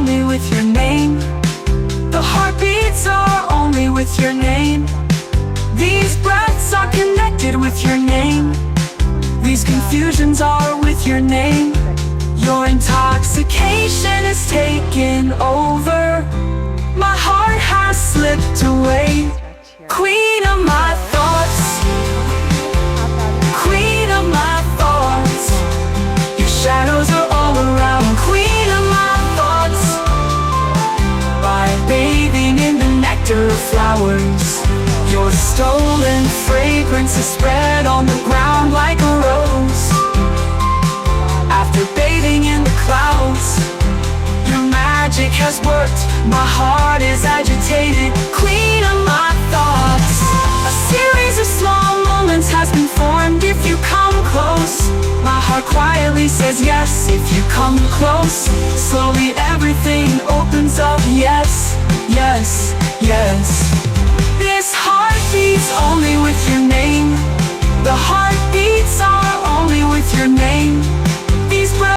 only with your name. The heartbeats are only with your name. These breaths are connected with your name. These confusions are with your name. Your intoxication is taken over. My heart has slipped away. Queen of my thoughts, queen of my thoughts. Your shadows are all around. Queen of my thoughts. By bathing in the nectar of flowers, your stolen fragrance is spread on the ground like a rose. After bathing in the clouds, your magic has worked. My heart is agitated. Queen of my thoughts. A series of small moments has been formed. If you come close, my heart quietly says yes. If you come close, slowly everything opens up. Yes, yes, yes. This heart beats only with your name. The heartbeats are only with your name.